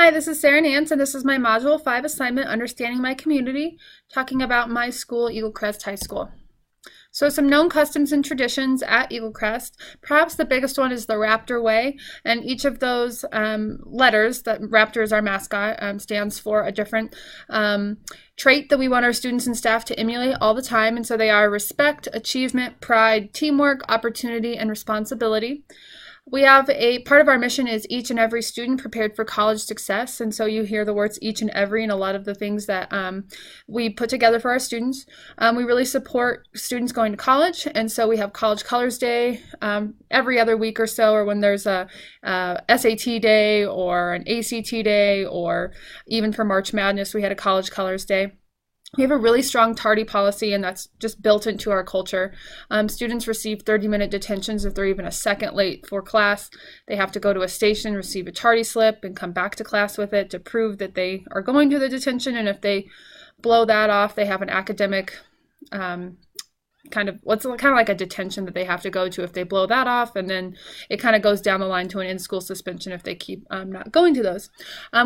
Hi, this is Sarah Nance, and this is my Module 5 assignment, Understanding My Community, talking about my school, Eagle Crest High School. So some known customs and traditions at Eagle Crest. Perhaps the biggest one is the Raptor Way, and each of those letters, that Raptor is our mascot, stands for a different trait that we want our students and staff to emulate all the time, and so they are respect, achievement, pride, teamwork, opportunity, and responsibility. We have a part of our mission is each and every student prepared for college success. And so you hear the words each and every in a lot of the things that we put together for our students. We really support students going to college. And so we have College Colors Day every other week or so, or when there's a SAT day or an ACT day, or even for March Madness, we had a College Colors Day. We have a really strong tardy policy, and that's just built into our culture. Students receive 30-minute detentions if they're even a second late for class. They have to go to a station, receive a tardy slip, and come back to class with it to prove that they are going to the detention. And if they blow that off, they have an academic kind of like a detention that they have to go to if they blow that off, and then it kind of goes down the line to an in-school suspension if they keep not going to those.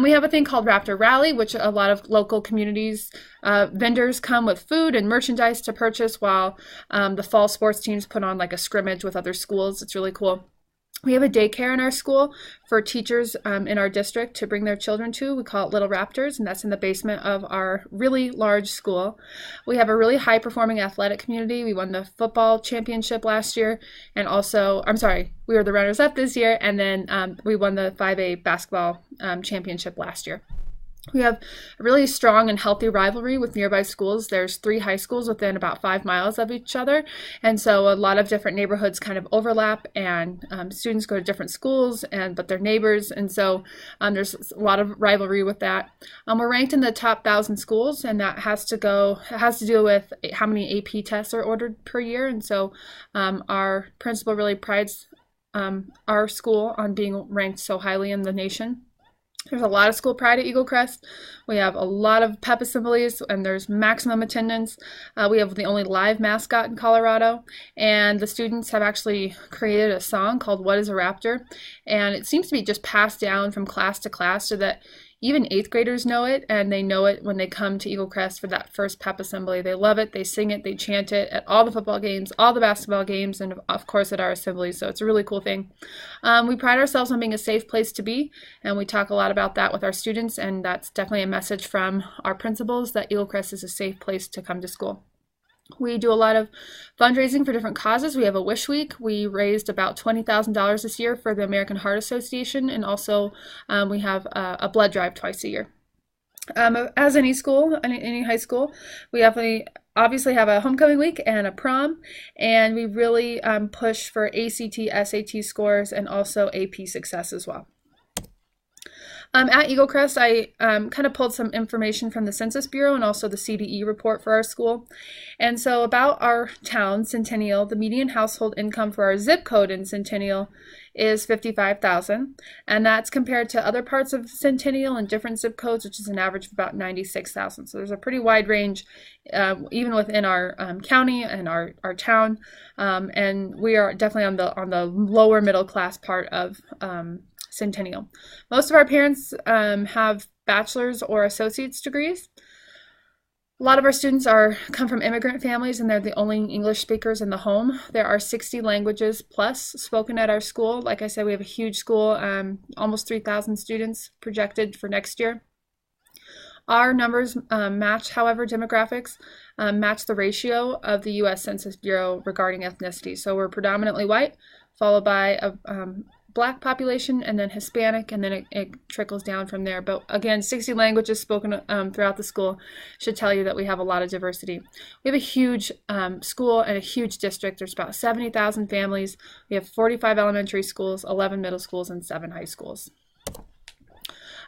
We have a thing called Raptor Rally, which a lot of local communities vendors come with food and merchandise to purchase, while the fall sports teams put on like a scrimmage with other schools. It's really cool. We have a daycare in our school for teachers in our district to bring their children to. We call it Little Raptors, and that's in the basement of our really large school. We have a really high-performing athletic community. We won the football championship last year, and also, we were the runners-up this year, and then we won the 5A basketball championship last year. We have a really strong and healthy rivalry with nearby schools. There's 3 high schools within about 5 miles of each other, and so a lot of different neighborhoods kind of overlap, and students go to different schools, but they're neighbors, and so there's a lot of rivalry with that. We're ranked in the top 1,000 schools, and that has to do with how many AP tests are ordered per year, and so our principal really prides our school on being ranked so highly in the nation. There's a lot of school pride at Eagle Crest. We have a lot of pep assemblies, and there's maximum attendance. We have the only live mascot in Colorado, and the students have actually created a song called What is a Raptor? And it seems to be just passed down from class to class so that even 8th graders know it, and they know it when they come to Eagle Crest for that first pep assembly. They love it, they sing it, they chant it at all the football games, all the basketball games, and of course at our assemblies, so it's a really cool thing. We pride ourselves on being a safe place to be, and we talk a lot about that with our students, and that's definitely a message from our principals that Eagle Crest is a safe place to come to school. We do a lot of fundraising for different causes. We have a Wish Week. We raised about $20,000 this year for the American Heart Association, and also we have a blood drive twice a year. As any school, any high school, we obviously have a homecoming week and a prom, and we really push for ACT, SAT scores, and also AP success as well. At Eagle Crest, I kind of pulled some information from the Census Bureau and also the CDE report for our school. And so about our town, Centennial, the median household income for our zip code in Centennial is $55,000, and that's compared to other parts of Centennial and different zip codes, which is an average of about $96,000. So there's a pretty wide range even within our county and our town, and we are definitely on the lower middle class part of Centennial. Most of our parents have bachelor's or associate's degrees. A lot of our students come from immigrant families, and they're the only English speakers in the home. There are 60 languages plus spoken at our school. Like I said, we have a huge school, almost 3,000 students projected for next year. Our numbers match, however, demographics match the ratio of the U.S. Census Bureau regarding ethnicity. So we're predominantly white, followed by a Black population, and then Hispanic, and then it trickles down from there. But again, 60 languages spoken throughout the school should tell you that we have a lot of diversity. We have a huge school and a huge district. There's about 70,000 families. We have 45 elementary schools, 11 middle schools, and 7 high schools.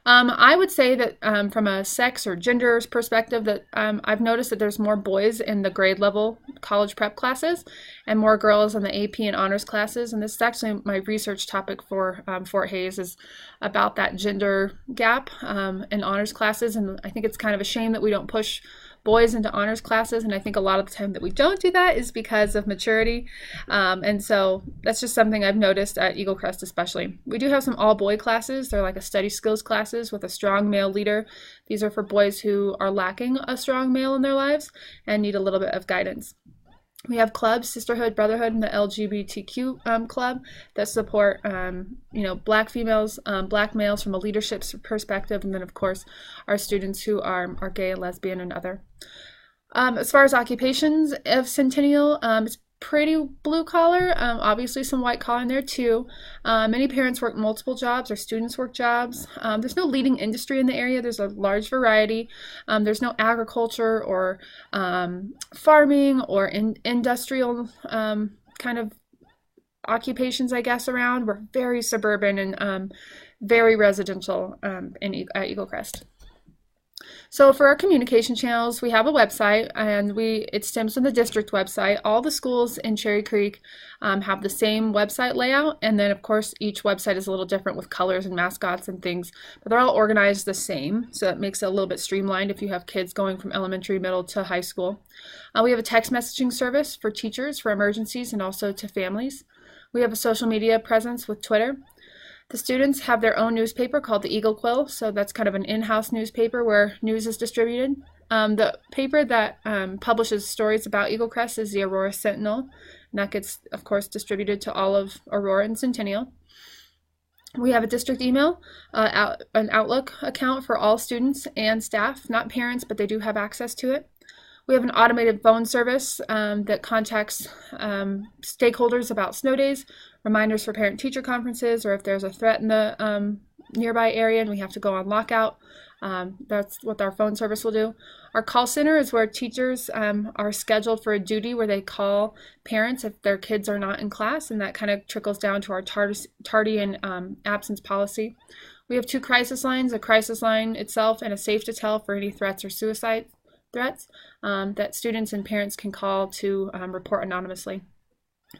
I would say that from a sex or gender perspective that I've noticed that there's more boys in the grade level college prep classes and more girls in the AP and honors classes. And this is actually my research topic for Fort Hays, is about that gender gap in honors classes. And I think it's kind of a shame that we don't push boys into honors classes, and I think a lot of the time that we don't do that is because of maturity, and so that's just something I've noticed at Eagle Crest especially. We do have some all-boy classes. They're like a study skills classes with a strong male leader. These are for boys who are lacking a strong male in their lives and need a little bit of guidance. We have clubs, Sisterhood, Brotherhood, and the LGBTQ club that support, Black females, Black males from a leadership perspective, and then, of course, our students who are gay, lesbian, and other. As far as occupations of Centennial, it's pretty blue collar, obviously some white collar in there too. Many parents work multiple jobs or students work jobs. There's no leading industry in the area. There's a large variety. There's no agriculture or farming or industrial kind of occupations, I guess, around. We're very suburban and very residential at Eagle Crest. So for our communication channels, we have a website, and it stems from the district website. All the schools in Cherry Creek have the same website layout, and then of course each website is a little different with colors and mascots and things, but they're all organized the same, so it makes it a little bit streamlined if you have kids going from elementary, middle to high school. We have a text messaging service for teachers for emergencies and also to families. We have a social media presence with Twitter. The students have their own newspaper called the Eagle Quill, so that's kind of an in-house newspaper where news is distributed. The paper that publishes stories about Eagle Crest is the Aurora Sentinel, and that gets, of course, distributed to all of Aurora and Centennial. We have a district email, an Outlook account for all students and staff, not parents, but they do have access to it. We have an automated phone service that contacts stakeholders about snow days, reminders for parent-teacher conferences, or if there's a threat in the nearby area and we have to go on lockout. That's what our phone service will do. Our call center is where teachers are scheduled for a duty where they call parents if their kids are not in class, and that kind of trickles down to our tardy and absence policy. We have 2 crisis lines, a crisis line itself and a safe to tell for any threats or suicide threats that students and parents can call to report anonymously.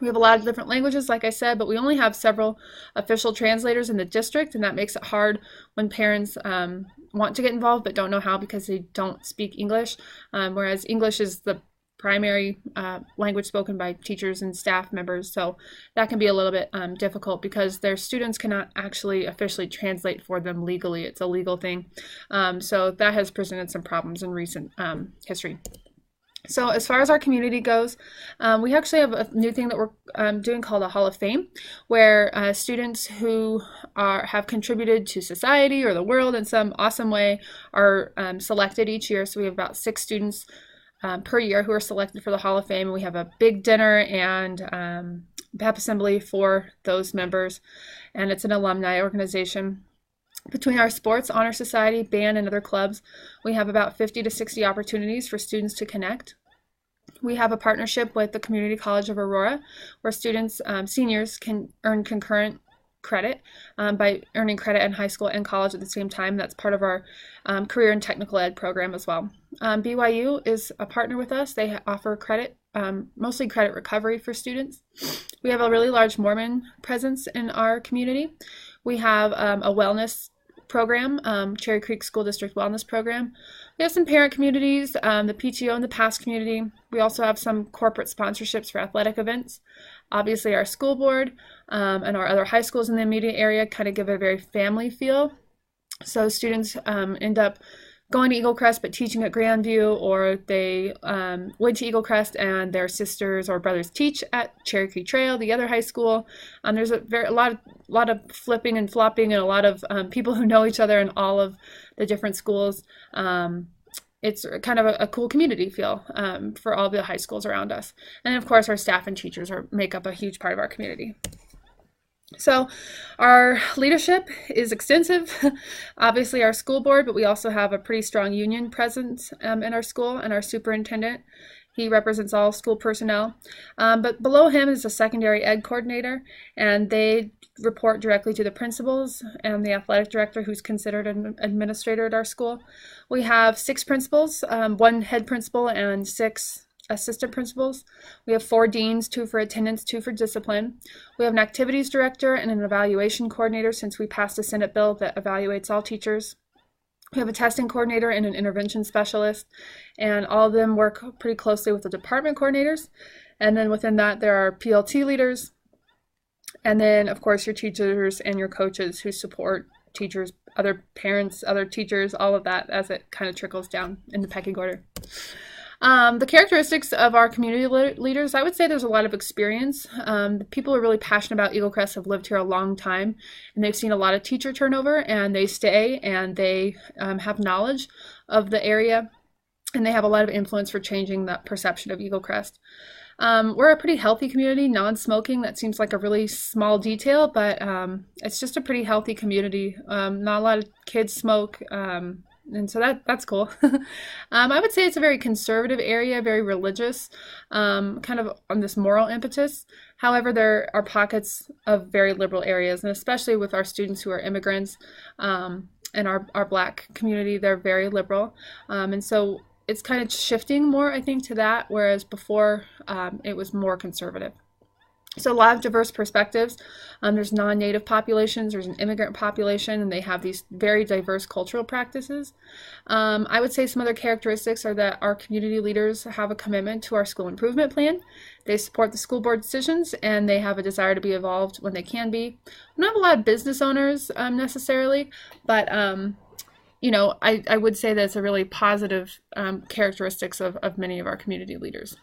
We have a lot of different languages, like I said, but we only have several official translators in the district, and that makes it hard when parents want to get involved but don't know how because they don't speak English, whereas English is the primary language spoken by teachers and staff members, so that can be a little bit difficult because their students cannot actually officially translate for them legally. It's a legal thing, so that has presented some problems in recent history. So as far as our community goes, we actually have a new thing that we're doing called a Hall of Fame, where students who have contributed to society or the world in some awesome way are selected each year. So we have about 6 students per year who are selected for the Hall of Fame. We have a big dinner and pep assembly for those members, and it's an alumni organization. Between our sports, honor society, band, and other clubs, we have about 50 to 60 opportunities for students to connect. We have a partnership with the Community College of Aurora, where students, seniors, can earn concurrent credit by earning credit in high school and college at the same time. That's part of our career and technical ed program as well. BYU is a partner with us. They offer credit, mostly credit recovery for students. We have a really large Mormon presence in our community. We have a wellness program, Cherry Creek School District Wellness Program. We have some parent communities, the PTO and the PASS community. We also have some corporate sponsorships for athletic events. Obviously, our school board and our other high schools in the immediate area kind of give a very family feel. So students end up going to Eagle Crest but teaching at Grandview, or they went to Eagle Crest and their sisters or brothers teach at Cherry Creek Trail, the other high school. There's a lot of flipping and flopping and a lot of people who know each other in all of the different schools. It's kind of a cool community feel for all the high schools around us. And of course, our staff and teachers make up a huge part of our community. So our leadership is extensive. Obviously our school board, but we also have a pretty strong union presence in our school, and our superintendent. He represents all school personnel. But below him is a secondary ed coordinator, and they report directly to the principals and the athletic director, who's considered an administrator at our school. We have 6 principals, 1 head principal and 6 assistant principals. We have 4 deans, 2 for attendance, 2 for discipline. We have an activities director and an evaluation coordinator, since we passed a Senate bill that evaluates all teachers. We have a testing coordinator and an intervention specialist, and all of them work pretty closely with the department coordinators. And then within that, there are PLT leaders, and then, of course, your teachers and your coaches who support teachers, other parents, other teachers, all of that as it kind of trickles down in the pecking order. The characteristics of our community leaders, I would say there's a lot of experience. The people who are really passionate about Eagle Crest have lived here a long time, and they've seen a lot of teacher turnover, and they stay, and they have knowledge of the area, and they have a lot of influence for changing that perception of Eagle Crest. We're a pretty healthy community, non-smoking. That seems like a really small detail, but it's just a pretty healthy community. Not a lot of kids smoke, and so that's cool. I would say it's a very conservative area, very religious, kind of on this moral impetus. However, there are pockets of very liberal areas, and especially with our students who are immigrants and our Black community, they're very liberal. And so it's kind of shifting more, I think, to that, whereas before it was more conservative. So a lot of diverse perspectives. There's non-native populations, there's an immigrant population, and they have these very diverse cultural practices. I would say some other characteristics are that our community leaders have a commitment to our school improvement plan. They support the school board decisions, and they have a desire to be involved when they can be. We don't have a lot of business owners necessarily, but you know, I would say that's a really positive characteristics of many of our community leaders.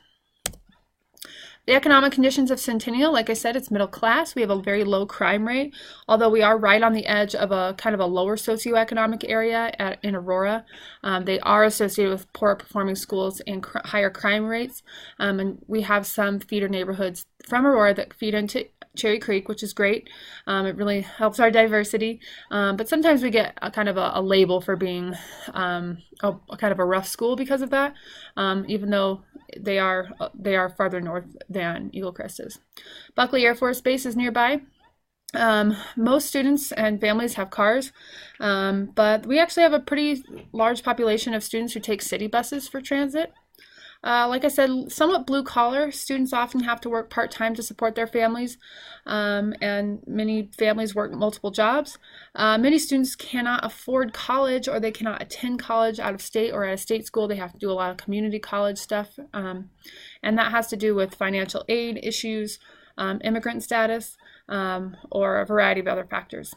The economic conditions of Centennial, like I said, it's middle class. We have a very low crime rate, although we are right on the edge of a kind of a lower socioeconomic area in Aurora. They are associated with poorer performing schools and higher crime rates. And we have some feeder neighborhoods from Aurora that feed into Cherry Creek, which is great. It really helps our diversity. But sometimes we get a kind of a label for being a kind of a rough school because of that, even though they are farther north than Eagle Crest is. Buckley Air Force Base is nearby. Most students and families have cars, but we actually have a pretty large population of students who take city buses for transit. Like I said, somewhat blue collar. Students often have to work part-time to support their families, and many families work multiple jobs. Many students cannot afford college, or they cannot attend college out of state or at a state school. They have to do a lot of community college stuff, and that has to do with financial aid issues, immigrant status, or a variety of other factors.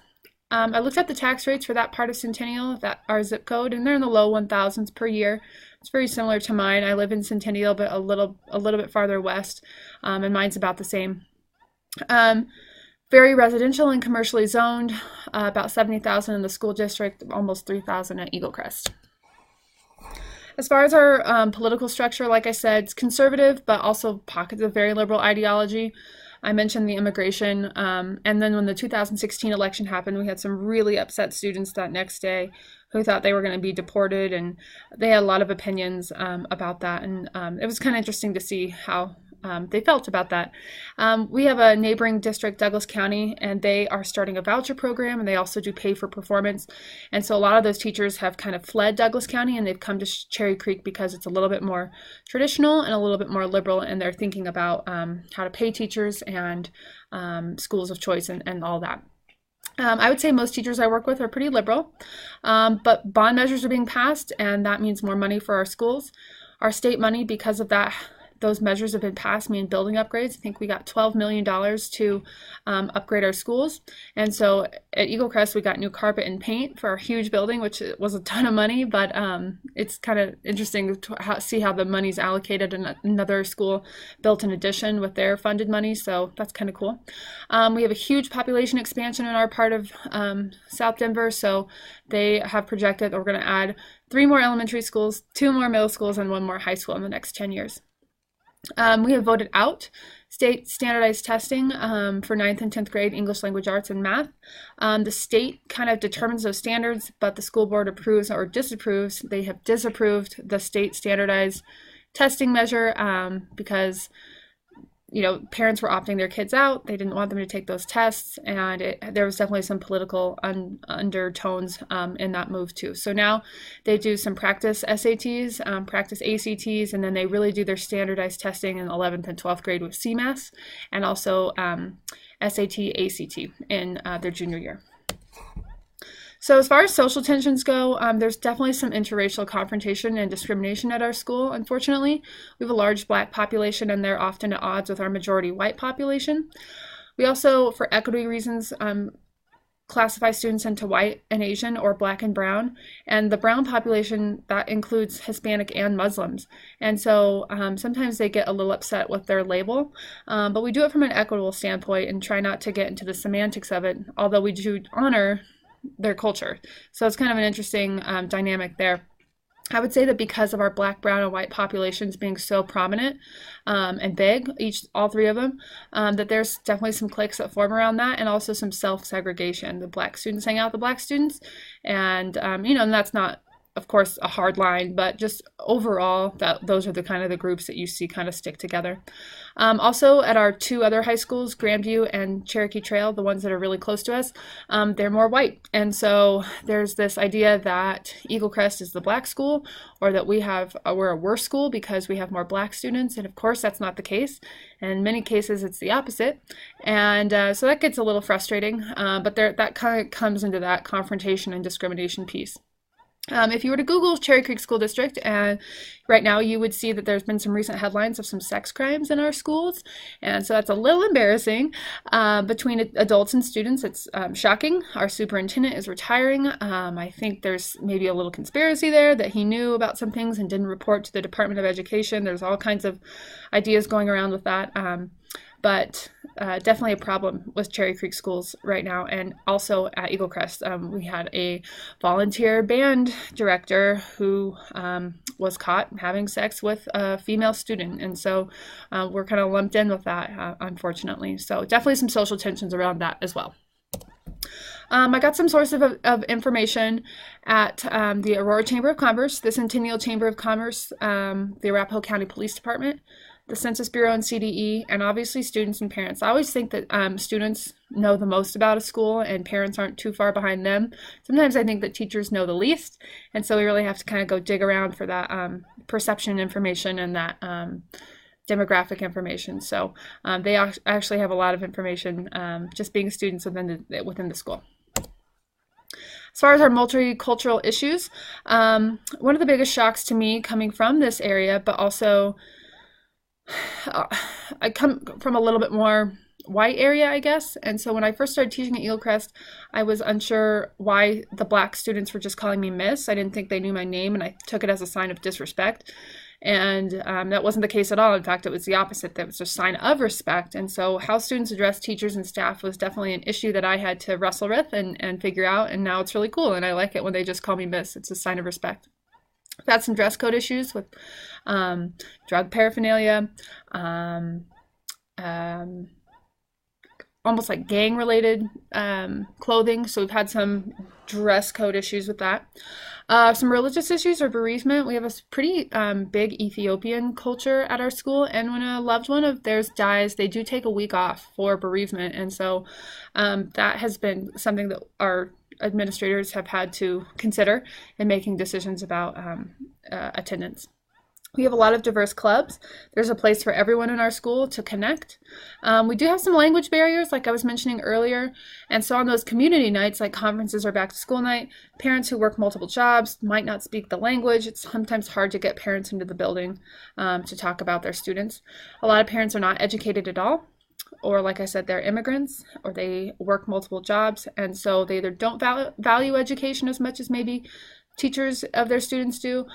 I looked at the tax rates for that part of Centennial, our zip code, and they're in the low 1,000s per year. It's very similar to mine. I live in Centennial, but a little bit farther west, and mine's about the same. Very residential and commercially zoned, about 70,000 in the school district, almost 3,000 at Eagle Crest. As far as our political structure, like I said, it's conservative, but also pockets of very liberal ideology. I mentioned the immigration, and then when the 2016 election happened, we had some really upset students that next day who thought they were going to be deported, and they had a lot of opinions about that, and it was kind of interesting to see how they felt about that. We have a neighboring district, Douglas County, and they are starting a voucher program, and they also do pay for performance. And so a lot of those teachers have kind of fled Douglas County, and they've come to Cherry Creek because it's a little bit more traditional and a little bit more liberal, and they're thinking about how to pay teachers and schools of choice and all that. I would say most teachers I work with are pretty liberal, but bond measures are being passed, and that means more money for our schools. Our state money, because of that, those measures have been passed, mean building upgrades. I think we got $12 million to upgrade our schools. And so at Eagle Crest, we got new carpet and paint for our huge building, which was a ton of money, but it's kind of interesting to see how the money's allocated. And another school built an addition with their funded money, so that's kind of cool. We have a huge population expansion in our part of South Denver, so they have projected that we're going to add 3 more elementary schools, 2 more middle schools, and 1 more high school in the next 10 years. We have voted out state standardized testing for 9th and 10th grade English language arts and math. The state kind of determines those standards, but the school board approves or disapproves. They have disapproved the state standardized testing measure because parents were opting their kids out. They didn't want them to take those tests, and there was definitely some political undertones in that move too. So now they do some practice SATs, practice ACTs, and then they really do their standardized testing in 11th and 12th grade with CMAS, and also SAT, ACT in their junior year. So as far as social tensions go, there's definitely some interracial confrontation and discrimination at our school, unfortunately. We have a large Black population, and they're often at odds with our majority white population. We also, for equity reasons, classify students into white and Asian or Black and brown. And the brown population, that includes Hispanic and Muslims. And so sometimes they get a little upset with their label, but we do it from an equitable standpoint and try not to get into the semantics of it, although we do honor their culture. So it's kind of an interesting dynamic there. I would say that because of our Black, brown, and white populations being so prominent and big, all three of them, that there's definitely some cliques that form around that, and also some self-segregation. The Black students hang out with the Black students, and and that's not, of course, a hard line, but just overall, those are the kind of the groups that you see kind of stick together. Also, at our two other high schools, Grandview and Cherokee Trail, the ones that are really close to us, they're more white. And so there's this idea that Eagle Crest is the Black school, or that we're a worse school because we have more Black students. And of course, that's not the case. In many cases, it's the opposite. And so that gets a little frustrating, but that kind of comes into that confrontation and discrimination piece. If you were to Google Cherry Creek School District, and right now you would see that there's been some recent headlines of some sex crimes in our schools, and so that's a little embarrassing between adults and students. It's shocking. Our superintendent is retiring. I think there's maybe a little conspiracy there that he knew about some things and didn't report to the Department of Education. There's all kinds of ideas going around with that. But definitely a problem with Cherry Creek schools right now. And also at Eagle Crest, we had a volunteer band director who was caught having sex with a female student. And so we're kind of lumped in with that, unfortunately. So definitely some social tensions around that as well. I got some sources of information at the Aurora Chamber of Commerce, the Centennial Chamber of Commerce, the Arapahoe County Police Department, the Census Bureau and CDE, and obviously students and parents. I always think that students know the most about a school and parents aren't too far behind them. Sometimes I think that teachers know the least, and so we really have to kind of go dig around for that perception information and that demographic information. So they actually have a lot of information just being students within the school. As far as our multicultural issues, one of the biggest shocks to me coming from this area, but also I come from a little bit more white area, I guess. And so when I first started teaching at Eagle Crest, I was unsure why the Black students were just calling me Miss. I didn't think they knew my name, and I took it as a sign of disrespect. And that wasn't the case at all. In fact, it was the opposite. That was a sign of respect. And so how students address teachers and staff was definitely an issue that I had to wrestle with and figure out. And now it's really cool. And I like it when they just call me Miss. It's a sign of respect. I've had some dress code issues with drug paraphernalia, almost like gang-related clothing. So we've had some dress code issues with that. Some religious issues or bereavement. We have a pretty big Ethiopian culture at our school, and when a loved one of theirs dies, they do take a week off for bereavement. And so that has been something that our administrators have had to consider in making decisions about attendance. We have a lot of diverse clubs. There's a place for everyone in our school to connect. We do have some language barriers, like I was mentioning earlier. And so on those community nights, like conferences or back to school night, parents who work multiple jobs might not speak the language. It's sometimes hard to get parents into the building to talk about their students. A lot of parents are not educated at all, or like I said, they're immigrants, or they work multiple jobs. And so they either don't value education as much as maybe teachers of their students do.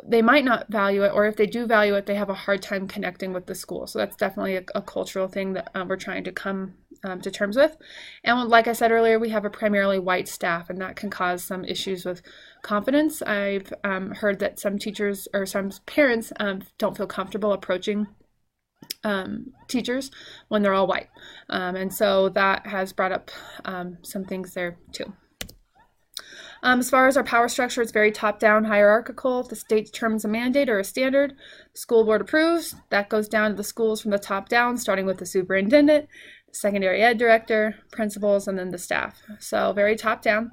They might not value it, or if they do value it, they have a hard time connecting with the school. So that's definitely a cultural thing that we're trying to come to terms with. And like I said earlier, we have a primarily white staff, and that can cause some issues with confidence. I've heard that some teachers or some parents don't feel comfortable approaching teachers when they're all white. And so that has brought up some things there too. As far as our power structure, it's very top-down hierarchical. The state determines a mandate or a standard. The school board approves. That goes down to the schools from the top down, starting with the superintendent, the secondary ed director, principals, and then the staff. So very top-down.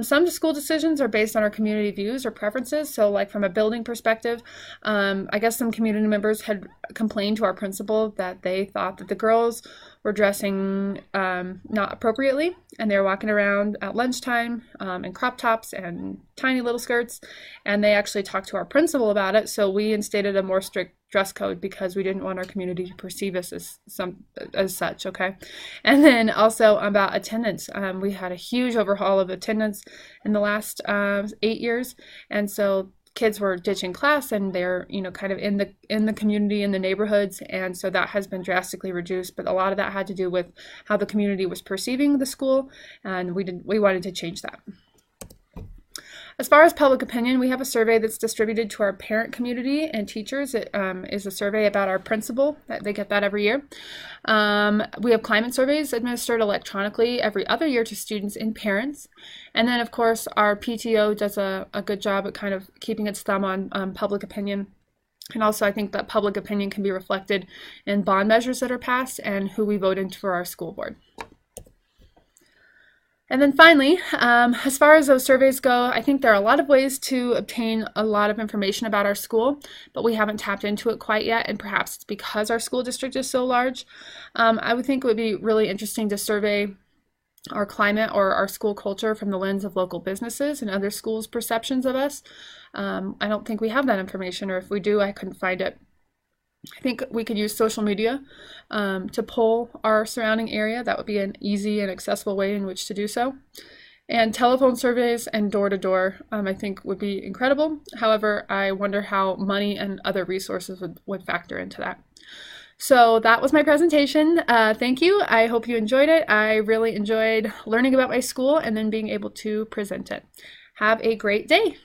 Some school decisions are based on our community views or preferences. So like from a building perspective, I guess some community members had complained to our principal that they thought that the girls were dressing not appropriately, and they were walking around at lunchtime in crop tops and tiny little skirts, and they actually talked to our principal about it, so we instated a more strict dress code because we didn't want our community to perceive us as such, okay? And then also about attendance. We had a huge overhaul of attendance in the last 8 years, and so kids were ditching class, and they're kind of in the community, in the neighborhoods, and so that has been drastically reduced. But a lot of that had to do with how the community was perceiving the school, and we wanted to change that. As far as public opinion, we have a survey that's distributed to our parent community and teachers. It is a survey about our principal. They get that every year. We have climate surveys administered electronically every other year to students and parents. And then, of course, our PTO does a good job at kind of keeping its thumb on public opinion. And also, I think that public opinion can be reflected in bond measures that are passed and who we vote into for our school board. And then finally, as far as those surveys go, I think there are a lot of ways to obtain a lot of information about our school, but we haven't tapped into it quite yet, and perhaps it's because our school district is so large. I would think it would be really interesting to survey our climate or our school culture from the lens of local businesses and other schools' perceptions of us. I don't think we have that information, or if we do, I couldn't find it. I think we could use social media to poll our surrounding area. That would be an easy and accessible way in which to do so. And telephone surveys and door-to-door, I think, would be incredible. However, I wonder how money and other resources would factor into that. So that was my presentation. Thank you. I hope you enjoyed it. I really enjoyed learning about my school and then being able to present it. Have a great day.